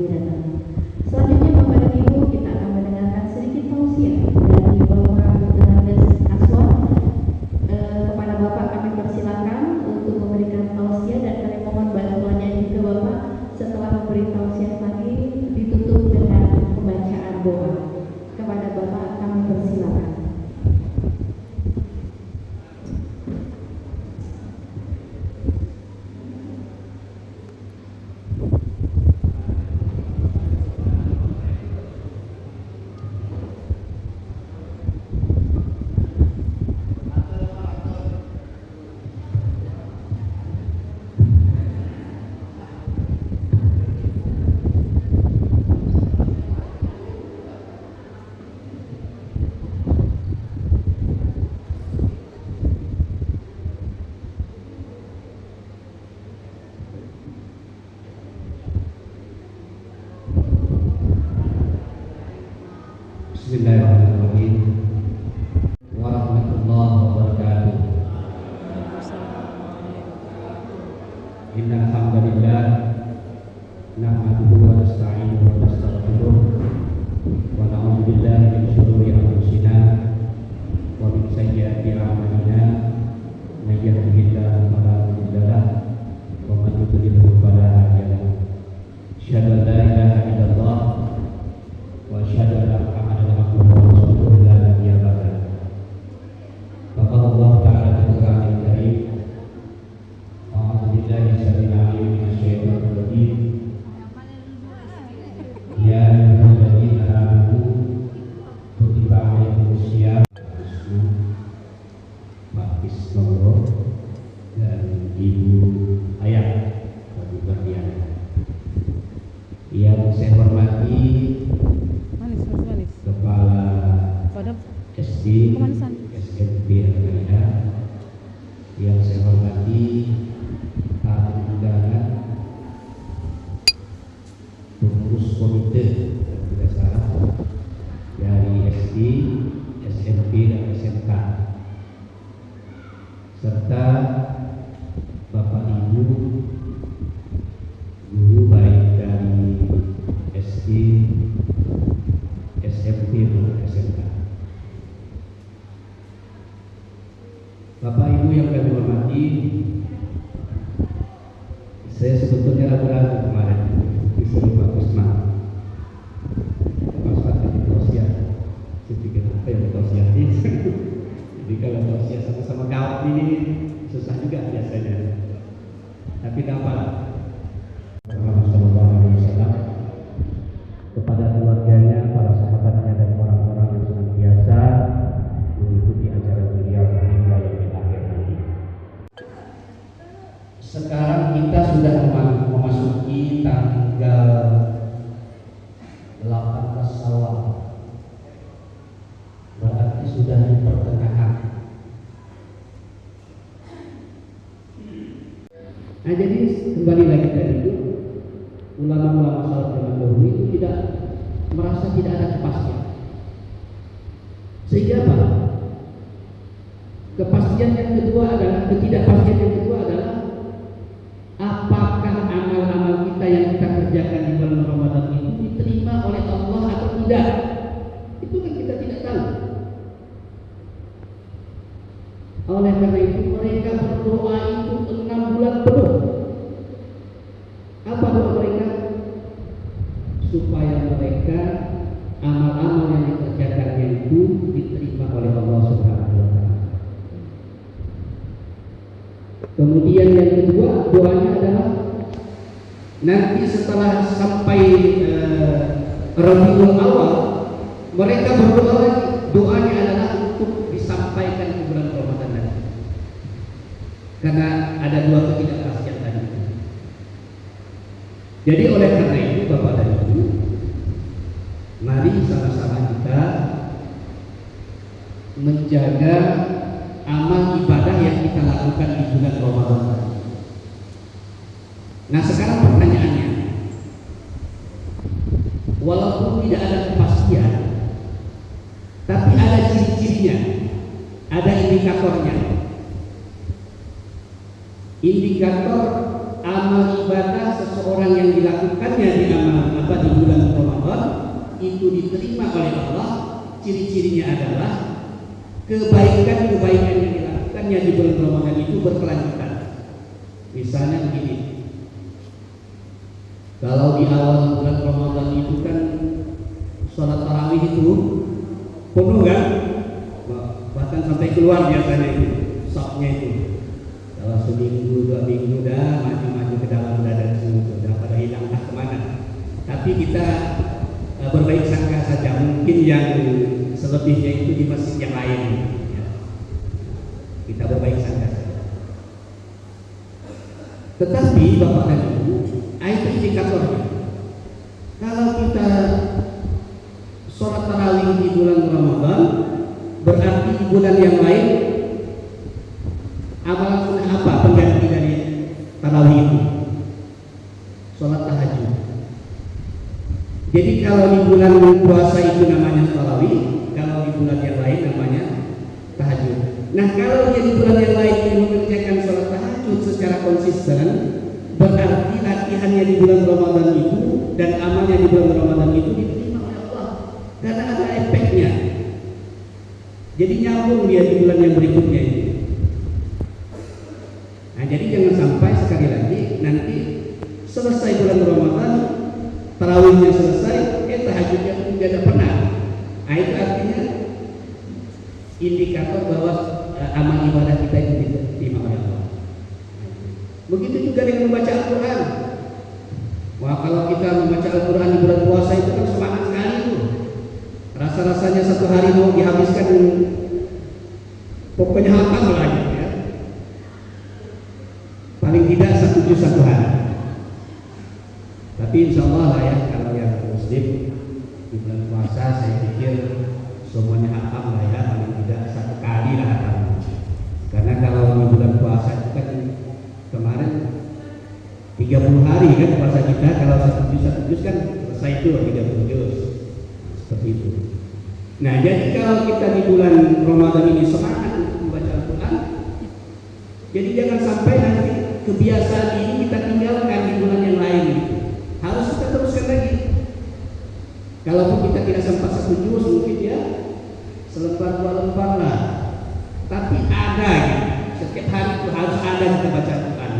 didatangi. Selanjutnya Bapak dan Ibu, kita akan mendengarkan sedikit tausiah dari Bapak Hernandez Aswan. Kepada Bapak kami persilakan untuk memberikan tausiah dan kami mohon bantuannya juga Bapak. Setelah memberi tausiah tadi ditutup dengan pembacaan doa. Kepada Bapak kami persilakan. Bismillahirrahmanirrahim. Warahmatullahi wabarakatuh. Innal hamdalillah nahmaduhu wa nasta'inuhu wa nastaghfiruh wa na'udzu billahi min shururi anfusina wa min sayyiati a'malina. May yahdihillahu fala mudilla lahu wa man yudlil fala hadiya lahu. Asyhadu an la ilaha illallah wa asyhadu anna Muhammadan abduhu wa rasuluhu la nabiyya ba'dahu. Qala ta'ala fil Qur'anil Karim. A'udzu billahi samil 'alim minasy syaithanir rajim. Ya ayyuhalladzina amanu kutiba 'alaikumus syiyam Pak Ismoro dan Ibu Ayah Ibu Berdian. Yang saya hormati Kepala SD SMP Al-Qaeda, yang saya hormati tamu undangan, pengurus komite dan tidak salah dari SD, SMP dan SMK, serta Bapak Ibu guru baik dari SD, SMP maupun SMK. Bapak Ibu yang kami hormati, saya sebetulnya ragu-ragu kemarin disuruh Pak Usman tadi tausiah. Saya pikir apa yang tausiah ini? Jadi kalau tausiah sama-sama kawan ini susah juga biasanya. Tapi dapat kepada keluarganya, para sahabatnya dan orang-orang yang senantiasa mengikuti acara beliau hingga yaumil akhir nanti. Sekarang kita sudah memasuki tanggal 18 Syawal. Berarti sudah di pertengahan. Nah, jadi kembali lagi tadi itu, ulama-ulama salaf zaman dahulu itu tidak merasa tidak ada kepastian. Sehingga apa? Kepastian yang kedua adalah, ketidakpastian yang kedua adalah apakah amal-amal kita yang kita kerjakan di bulan Ramadan itu diterima oleh Allah atau tidak. Itu kan kita tidak tahu. Oleh karena itu mereka berdoa itu 6 bulan penuh. Apa doa mereka? Supaya mereka amal-amal yang dikerjakannya itu diterima oleh Allah Subhanahu wa Ta'ala. Kemudian yang kedua doanya adalah nanti setelah sampai Rabiul Awal, mereka berdoa lagi. Doanya adalah untuk disampaikan ke bulan Ramadan nanti. Karena ada dua ketidakpastian tadi. Jadi oleh karena itu Bapak dan Ibu, mari sama-sama kita menjaga amal ibadah yang kita lakukan di bulan Ramadan. Nah, sekarang pertanyaannya, walaupun tidak ada kepastian, tapi ada ciri-cirinya, ada indikatornya. Indikator amal ibadah seseorang yang dilakukannya di amal itu diterima oleh Allah, ciri-cirinya adalah kebaikan-kebaikan yang dilakukannya di bulan Ramadan itu berkelanjutan. Misalnya begini, kalau di awal bulan Ramadan itu kan sholat tarawih itu penuh kan, bahkan sampai keluar biasanya itu sopnya itu. Kalau seminggu, 2 minggu dah maju-maju ke dalam dada semua, dah pada hilang tak kemana. Tapi kita berbaik sangka saja, mungkin yang selebihnya itu di masjid yang lain ya. Kita berbaik sangka saja. Tetapi Bapak dan Ibu, itu indikatornya. Kalau kita sholat tarawih di bulan Ramadan, berarti di bulan yang lain amalan sunnah apa pengganti dari tarawih itu? Sholat tahajud. Jadi kalau di bulan puasa itu namanya tarawih, kalau di bulan yang lain namanya tahajud. Nah, kalau dia di bulan yang lain ini mengerjakan sholat tahajud secara konsisten, berarti latihannya di bulan Ramadan itu dan amalnya di bulan Ramadan itu diterima oleh Allah karena ada efeknya. Jadi nyambung dia di bulan yang berikutnya ini. Nah, jadi jangan sampai sekali lagi nanti selesai bulan Ramadan, tarawihnya selesai, tahajudnya pun tidak pernah. Nah, itu artinya indikator bahwa amal ibadah kita itu diterima oleh Allah. Begitu juga dengan membaca Al-Quran. Wah, kalau kita membaca Al-Quran di bulan puasa itu kan semangat sekali tuh. Rasa-rasanya satu hari mau dihabiskan, pokoknya hafal lah gitu ya. Paling tidak 1 juz 1 hari. Tapi insya Allah lah ya, kalau yang muslim di bulan puasa saya pikir semuanya hafal lah ya, paling tidak 1 kali lah hafal. Karena kalau di bulan puasa itu kan kemarin 30 hari kan puasa kita, kalau 1 juz kan selesai itu 30 juz. Seperti itu. Nah, jadi kalau kita di bulan Ramadan ini semangat untuk membaca Al-Quran, jadi jangan sampai nanti kebiasaan ini kita tinggalkan di bulan yang lain. Harus kita teruskan lagi. Kalaupun kita tidak sempat 1 juz, mungkin ya selembar 2 lembar lah. Tapi ada gitu. Setiap hari itu harus ada kita baca Al-Quran.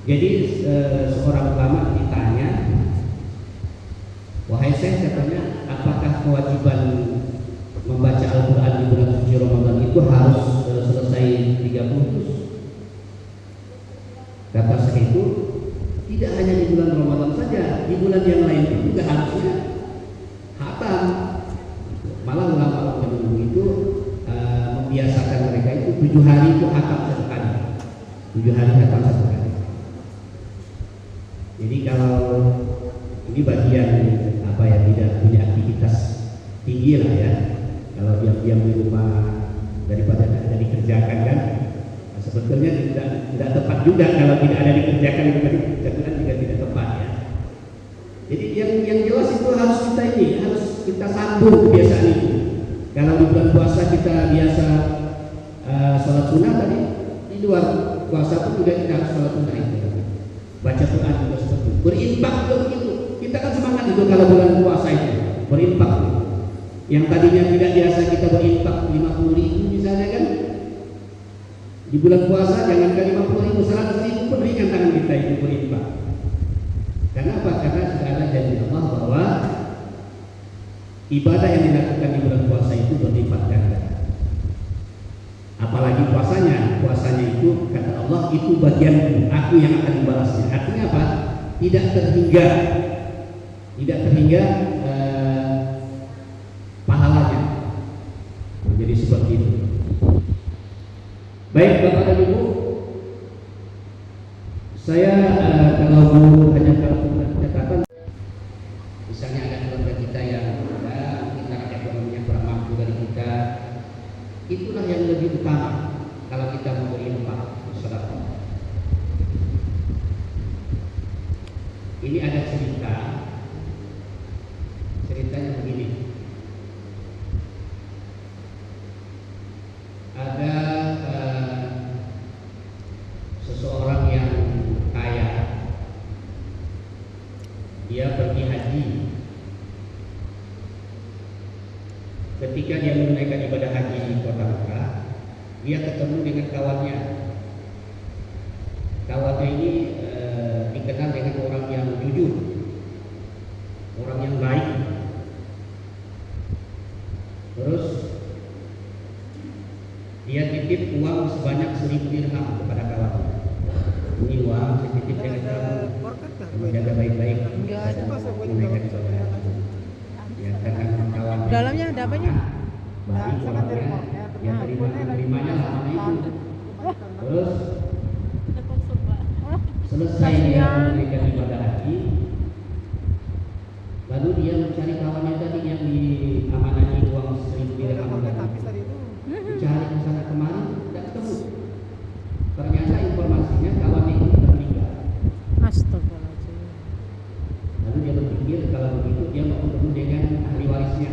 Jadi seorang ulama ditanya, wahai Syekh, katanya, apakah kewajiban membaca Al-Quran di bulan suci Ramadan itu harus selesai 30 juz? Kata Syekh itu, tidak hanya di bulan Ramadan saja, di bulan yang lain juga harusnya hatam. Malah ulama zaman dulu itu membiasakan mereka itu 7 hari itu hatam 1 kali. 7 hari hatam 1 kali. Jadi kalau ini bagian apa ya, tidak punya aktivitas tinggi lah ya. Kalau diam-diam di rumah daripada ada dikerjakan kan, nah, sebetulnya tidak tepat juga kalau tidak ada dikerjakan juga tidak tepat ya. Jadi yang jelas itu harus kita sambung kebiasaan itu. Kalau di bulan puasa kita biasa sholat sunnah tadi, di luar puasa pun juga kita harus sholat sunnah itu. Baca Quran juga seperti itu. Berinfak juga begitu. Kita kan semangat itu kalau bulan puasa itu berinfak. Yang tadinya tidak biasa kita berinfak 50.000 misalnya kan, di bulan puasa jangankan 50.000, 100.000 pun ringan tangan kita itu berinfak. Karena apa? Karena sudah ada janji Allah bahwa ibadah yang dilakukan di bulan puasa itu berlipat ganda. Apalagi puasanya itu kata Allah itu bagianku, aku yang akan membalasnya. Artinya apa? Tidak terhingga pahalanya. Jadi seperti itu. Baik Bapak dan Ibu, saya kalau hanya catatan, misalnya ada keluarga kita yang kita ekonominya kurang mampu dari kita, itulah yang lebih utama kalau kita mau berinfak, sedekah. Ini ada ceritanya begini. Ada seseorang yang kaya, dia pergi haji ketika dia menunaikan ibadah haji di kota Mekah, dia ketemu dengan kawannya. Kawannya ini dikenal dengan orang yang jujur, orang yang baik. Terus dia titip uang sebanyak 1.000 dirham kepada kawannya. Ini uang saya titip dengan kamu jaga baik-baik. Menunaikan ibadah haji. Ya, karena kawan Dalamnya ada apanya? baik orangnya, ya terimanya sama itu. Terus selesai dia menunaikan ibadah haji, lalu dia mencari kawannya tadi yang diamanati uang 1.000 dirham. Dicari ke sana kemari, tidak ketemu. Ternyata informasinya kawannya itu meninggal. Astagfirullahaladzim. Lalu dia berpikir kalau begitu dia mau ketemu dengan ahli warisnya.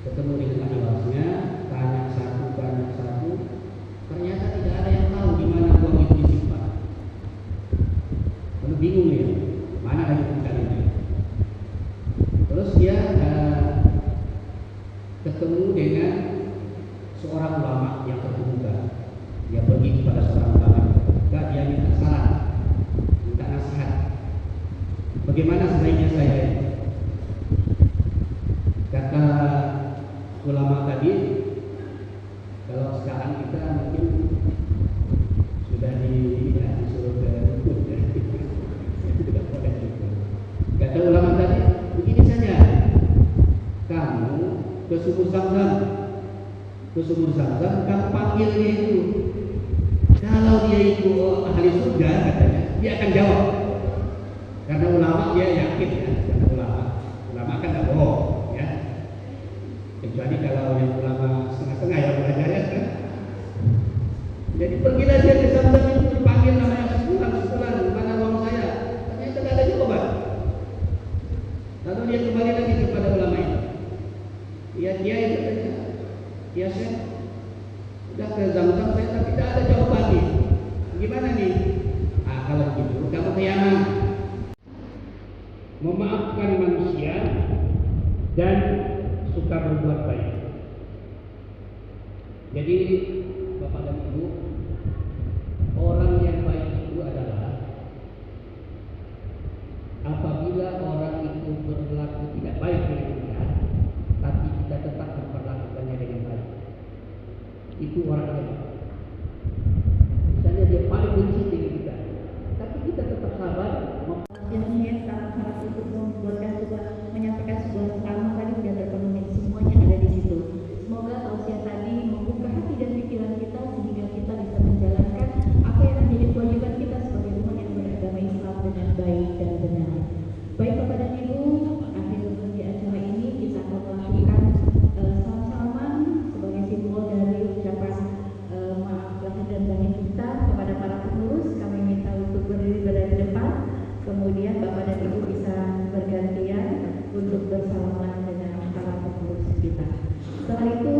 Ketemu dengan ahli warisnya, tanya satu. Ternyata tidak ada yang tahu di mana uang itu disimpan. Lalu bingung dia, mana lagi pencarinya. Terus dia ketemu dengan seorang ulama yang terkemuka. Dia pergi kepada seorang ulama yang terkemuka, dia minta saran, minta nasihat. Bagaimana sebaiknya saya ini? Kata ulama tadi, kalau sekarang kita mungkin sudah disuruh ke rukun, ya. Tidak boleh gitu. Kata ulama tadi, begini saja, kamu ke sumur Zamzam, kamu panggil dia itu. Kalau dia itu ahli surga, katanya, dia akan jawab. Karena ulama dia yakin ya, karena ulama kan tidak bohong ya. Kecuali kalau yang ulama setengah-setengah yang belajar ya kan. Jadi pergilah dia ke Zamzam itu, dipanggil namanya sebulan, mana uang saya? Ternyata tidak ada jawaban. Lalu dia kembali lagi kepada ulama itu. Dia itu tanya, ya saya sudah ke Zamzam saya tapi tidak ada jawaban nih. Gimana nih? Kalau begitu kamu ke Yaman. Memaafkan manusia dan suka berbuat baik. Jadi Bapak dan Ibu, orang yang baik itu adalah apabila orang itu berlaku tidak baik dengan kita, tapi kita tetap memperlakukannya dengan baik. Itu orang yang baik. Misalnya dia paling benci dengan kita, tapi kita tetap sabar. Yang ingin sangat untuk menyampaikan sebuah salam tadi sudah terpenuhi, semuanya ada di situ. Semoga tausiah tadi membuka hati dan pikiran kita sehingga kita bisa menjalankan apa yang menjadi kewajiban kita sebagai umat yang beragama Islam dengan baik dan benar. Baik Bapak dan Ibu, akhir di acara ini kita akan melakukan salam-salaman sebagai simbol dari ucapan maaf lahir dan batin kita kepada para pengurus. Kami minta untuk berdiri berada di depan. Kemudian Bapak dan Ibu bisa bergantian untuk bersalaman dengan para pengurus kita. Setelah itu